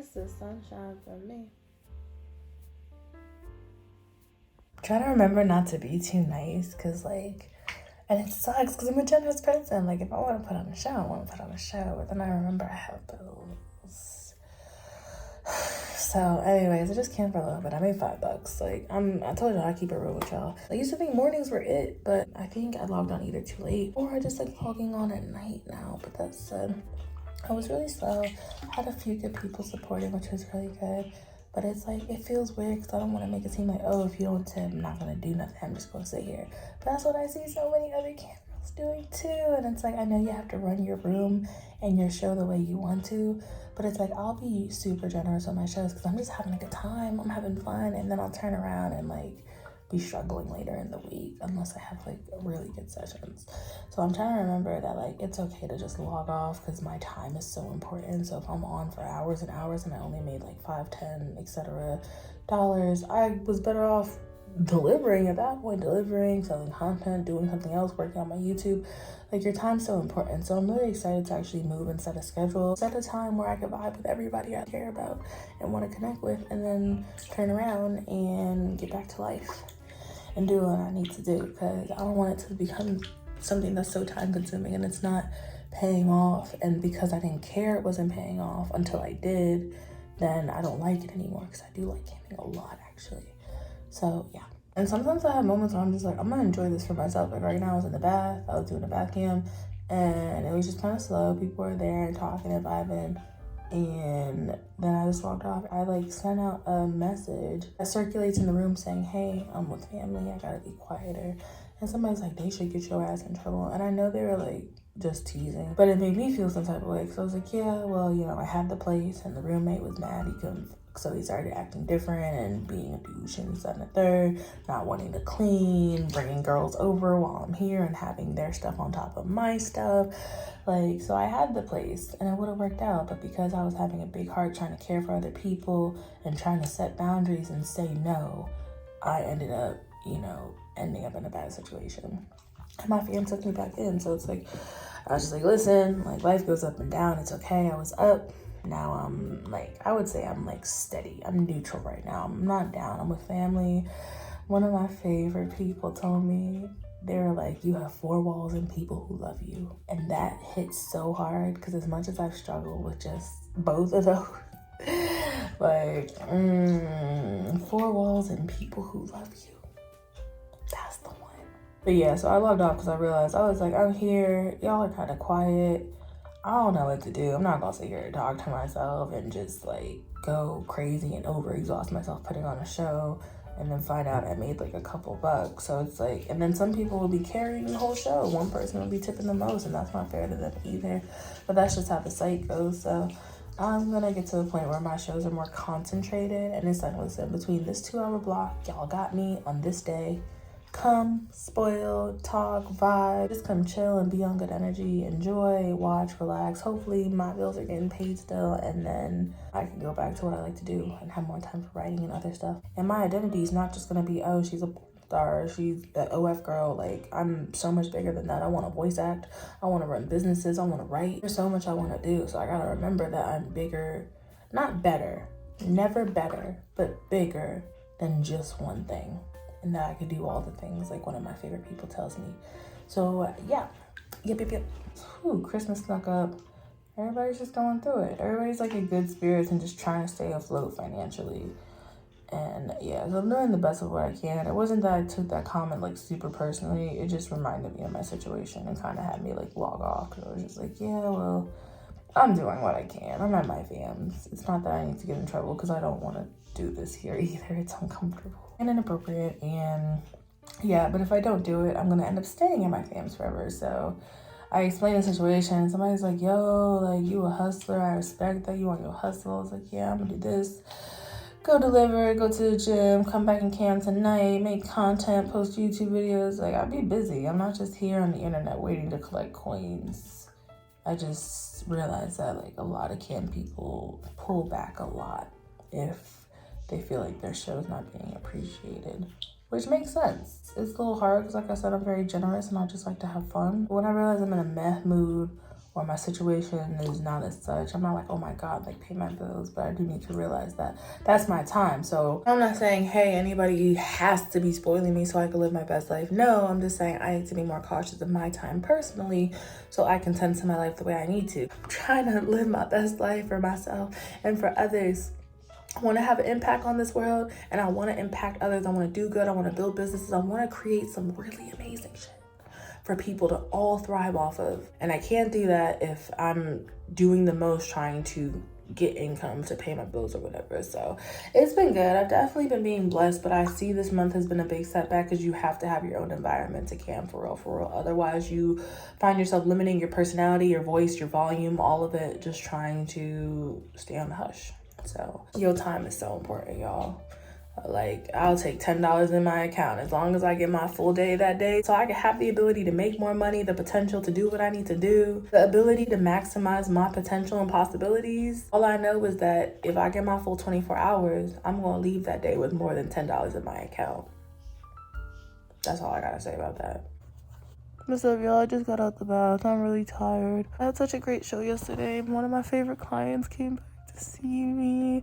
It's the sunshine for me. Try to remember not to be too nice, cause like, and it sucks because I'm a generous person. Like, if I want to put on a show, I want to put on a show, but then I remember I have bills. So, anyways, I just came for a little bit. I made $5. Like, I told y'all I keep it real with y'all. I used to think mornings were it, but I think I logged on either too late or I just like logging on at night now. But that said, I was really slow. Had a few good people supporting, which was really good. But it's like, it feels weird because I don't want to make it seem like, oh, if you don't tip, I'm not going to do nothing. I'm just going to sit here. But that's what I see so many other cameras doing too. And it's like, I know you have to run your room and your show the way you want to. But it's like, I'll be super generous on my shows because I'm just having a good time. I'm having fun. And then I'll turn around and like be struggling later in the week unless I have like really good sessions. So I'm trying to remember that like it's okay to just log off because my time is so important. So if I'm on for hours and hours and I only made like 5, 10, etc. dollars, I was better off delivering at that point, selling content, doing something else, working on my YouTube. Like, your time's so important. So I'm really excited to actually move and set a schedule, set a time where I can vibe with everybody I care about and want to connect with, and then turn around and get back to life and do what I need to do, because I don't want it to become something that's so time consuming and it's not paying off. And because I didn't care it wasn't paying off until I did, then I don't like it anymore, because I do like camping a lot actually. So yeah. And sometimes I have moments where I'm just like, I'm gonna enjoy this for myself. Like right now I was in the bath, I was doing a bath cam, and it was just kind of slow. People were there and talking and vibing. And then I just walked off. I like sent out a message that circulates in the room saying, hey, I'm with family, I gotta be quieter. And somebody's like, they should get your ass in trouble. And I know they were like just teasing, but it made me feel some type of way. So I was like, yeah, well, you know, I had the place and the roommate was mad. He couldn't, so he started acting different and being a douche and this, that, and the third, not wanting to clean, bringing girls over while I'm here and having their stuff on top of my stuff. Like, so I had the place and it would have worked out, but because I was having a big heart trying to care for other people and trying to set boundaries and say no, I ended up, you know, ending up in a bad situation. And my fam took me back in. So it's like, I was just like, listen, like life goes up and down. It's okay. I was up. Now I'm like, I would say I'm like steady. I'm neutral right now. I'm not down. I'm with family. One of my favorite people told me, they were like, you have 4 walls and people who love you. And that hits so hard because as much as I've struggled with just both of those, like 4 walls and people who love you. That's the one. But yeah, so I logged off because I realized, I was like, I'm here. Y'all are kind of quiet. I don't know what to do. I'm not gonna sit here and talk to myself and just like go crazy and overexhaust myself putting on a show and then find out I made like a couple bucks. So it's like, and then some people will be carrying the whole show. One person will be tipping the most, and that's not fair to them either. But that's just how the site goes. So I'm gonna get to a point where my shows are more concentrated and it's like, listen, between this 2-hour block, y'all got me on this day. Come, spoil, talk, vibe, just come chill and be on good energy, enjoy, watch, relax. Hopefully my bills are getting paid still, and then I can go back to what I like to do and have more time for writing and other stuff. And my identity is not just gonna be, oh, she's a star, she's the OF girl. Like, I'm so much bigger than that. I want to voice act, I want to run businesses, I want to write. There's so much I want to do, so I gotta remember that I'm bigger, not better, never better, but bigger than just one thing. And that I could do all the things like one of my favorite people tells me. So yeah, yep. Ooh, Christmas snuck up. Everybody's just going through it. Everybody's like in good spirits and just trying to stay afloat financially. And yeah, so I'm doing the best of what I can. It wasn't that I took that comment like super personally. It just reminded me of my situation and kind of had me like log off, because I was just like, yeah, well, I'm doing what I can. I'm at my fams. It's not that I need to get in trouble, because I don't want to do this here either. It's uncomfortable and inappropriate, and yeah, but if I don't do it, I'm gonna end up staying in my fams forever. So I explained the situation. Somebody's like, yo, like, you a hustler, I respect that you on your hustle. I was like, yeah, I'm gonna do this, go deliver, go to the gym, come back and camp tonight, make content, post YouTube videos. Like, I'll be busy. I'm not just here on the internet waiting to collect coins. I just realized that like a lot of camp people pull back a lot if they feel like their show's not being appreciated, which makes sense. It's a little hard because, like I said, I'm very generous and I just like to have fun. But when I realize I'm in a meh mood or my situation is not as such, I'm not like, oh my God, like pay my bills. But I do need to realize that that's my time. So I'm not saying, hey, anybody has to be spoiling me so I can live my best life. No, I'm just saying I need to be more cautious of my time personally so I can tend to my life the way I need to. I'm trying to live my best life for myself and for others. I want to have an impact on this world, and I want to impact others. I want to do good. I want to build businesses. I want to create some really amazing shit for people to all thrive off of. And I can't do that if I'm doing the most trying to get income to pay my bills or whatever. So it's been good. I've definitely been being blessed, but I see this month has been a big setback because you have to have your own environment to cam for real. Otherwise you find yourself limiting your personality, your voice, your volume, all of it, just trying to stay on the hush. So your time is so important, y'all. Like, I'll take $10 in my account as long as I get my full day that day, so I can have the ability to make more money, the potential to do what I need to do, the ability to maximize my potential and possibilities. All I know is that if I get my full 24 hours, I'm gonna leave that day with more than $10 in my account. That's all I gotta say about that. What's up, y'all? I just got out the bath. I'm really tired. I had such a great show yesterday. One of my favorite clients came back to see me,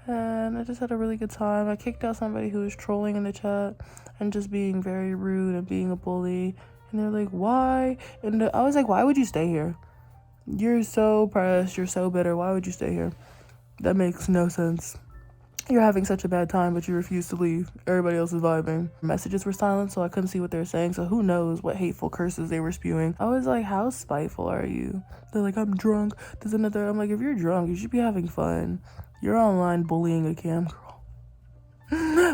and I just had a really good time. I kicked out somebody who was trolling in the chat and just being very rude and being a bully. And they're like, why? And I was like, why would you stay here? You're so pressed. You're so bitter. Why would you stay here? That makes no sense. You're having such a bad time, but you refuse to leave. Everybody else is vibing. Messages were silent, so I couldn't see what they were saying, so who knows what hateful curses they were spewing. I was like, how spiteful are you? They're like, I'm drunk. There's another. I'm like, if you're drunk, you should be having fun. You're online bullying a cam girl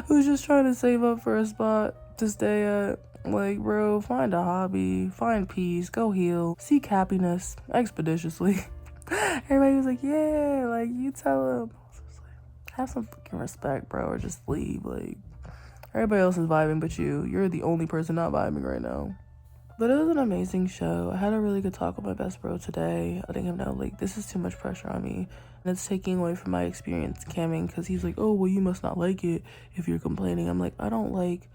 who's just trying to save up for a spot to stay at. Like, bro, find a hobby, find peace, go heal, seek happiness expeditiously. Everybody was like, yeah, like, you tell him. Have some fucking respect, bro, or just leave. Like, everybody else is vibing but you. You're the only person not vibing right now. But it was an amazing show. I had a really good talk with my best bro today, letting him know, like, this is too much pressure on me. And it's taking away from my experience camming, because he's like, oh, well, you must not like it if you're complaining. I'm like, I don't like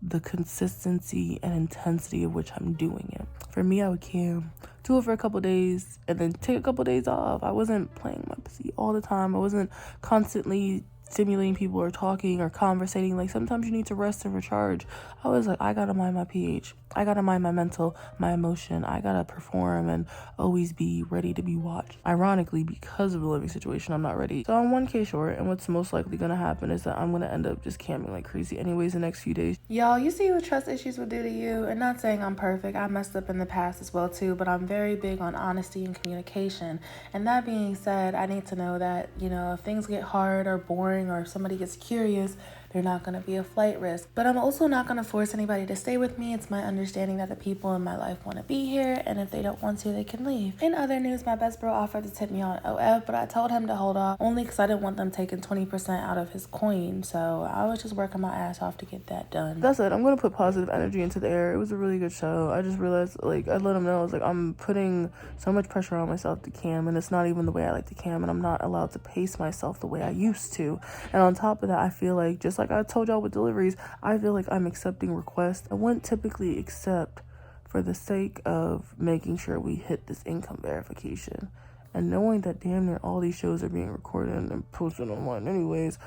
the consistency and intensity of which I'm doing it. For me, I would cam, do it for a couple days, and then take a couple days off. I wasn't playing my pussy all the time. I wasn't constantly stimulating people or talking or conversating. Like, sometimes you need to rest and recharge. I was like, I gotta mind my pH. I gotta mind my mental, my emotion. I gotta perform and always be ready to be watched. Ironically, because of the living situation, I'm not ready. So I'm 1K short, and what's most likely gonna happen is that I'm gonna end up just camming like crazy anyways the next few days. Y'all, you see what trust issues would do to you? And not saying I'm perfect. I messed up in the past as well too, but I'm very big on honesty and communication. And that being said, I need to know that, you know, if things get hard or boring, or if somebody gets curious, they're not going to be a flight risk. But I'm also not going to force anybody to stay with me. It's my understanding that the people in my life want to be here, and if they don't want to, they can leave. In other news, my best bro offered to tip me on OF, but I told him to hold off, only because I didn't want them taking 20% out of his coin. So I was just working my ass off to get that done. That's it. I'm going to put positive energy into the air. It was a really good show. I just realized, like, I let him know, I was like, I'm putting so much pressure on myself to cam, and it's not even the way I like to cam, and I'm not allowed to pace myself the way I used to. And on top of that, I feel like, just like I told y'all with deliveries, I feel like I'm accepting requests I wouldn't typically accept for the sake of making sure we hit this income verification. And knowing that damn near all these shows are being recorded and posted online anyways,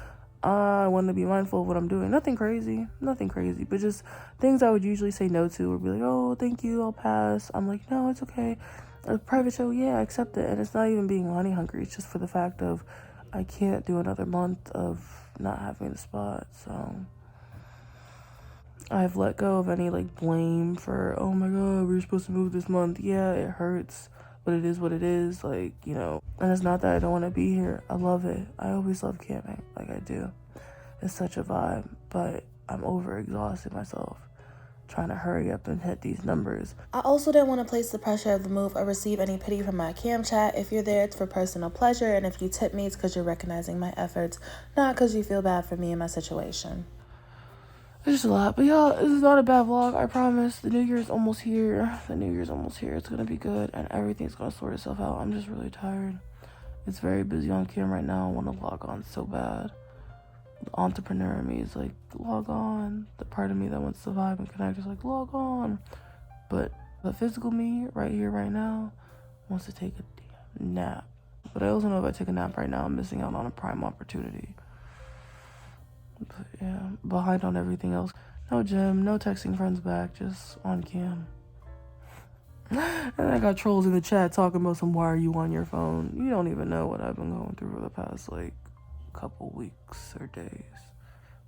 I want to be mindful of what I'm doing. Nothing crazy, but just things I would usually say no to, or be like, oh, thank you, I'll pass. I'm like, no, it's okay. A private show, yeah, I accept it. And it's not even being money hungry. It's just for the fact of I can't do another month of not having the spot. So I've let go of any like blame for, oh my god, we were supposed to move this month. Yeah, it hurts, but it is what it is. Like, you know, and it's not that I don't want to be here. I love it. I always love camping, like I do. It's such a vibe, but I'm over exhausting myself trying to hurry up and hit these numbers. I also didn't want to place the pressure of the move or receive any pity from my cam chat. If you're there, it's for personal pleasure, and if you tip me, it's because you're recognizing my efforts, not because you feel bad for me and my situation. It's just a lot, but y'all, this is not a bad vlog, I promise. The new year's almost here. It's gonna be good, and everything's gonna sort itself out. I'm just really tired. It's very busy on cam right now. I want to log on so bad. The entrepreneur in me is like, log on. The part of me that wants to vibe and connect is like, log on. But the physical me right here, right now, wants to take a damn nap. But I also know if I take a nap right now, I'm missing out on a prime opportunity. But yeah, behind on everything else. No gym, no texting friends back, just on cam. And I got trolls in the chat talking about why are you on your phone? You don't even know what I've been going through for the past, couple weeks or days.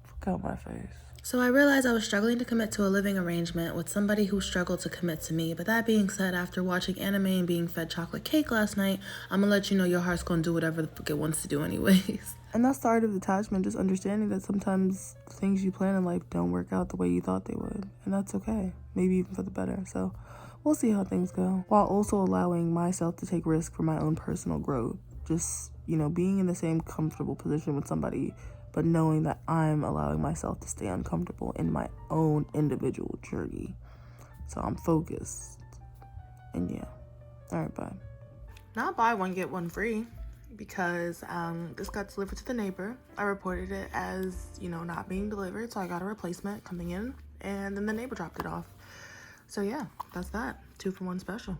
Fuck out my face. So I realized I was struggling to commit to a living arrangement with somebody who struggled to commit to me. But that being said, after watching anime and being fed chocolate cake last night, I'm gonna let you know your heart's gonna do whatever the fuck it wants to do anyways. And that's the art of detachment, just understanding that sometimes things you plan in life don't work out the way you thought they would. And that's okay, maybe even for the better. So we'll see how things go, while also allowing myself to take risk for my own personal growth. Just, being in the same comfortable position with somebody, but knowing that I'm allowing myself to stay uncomfortable in my own individual journey. So I'm focused. And yeah. All right, bye. Not buy one, get one free, because this got delivered to the neighbor. I reported it as, not being delivered, so I got a replacement coming in, and then the neighbor dropped it off. So yeah, that's that. 2 for 1 special.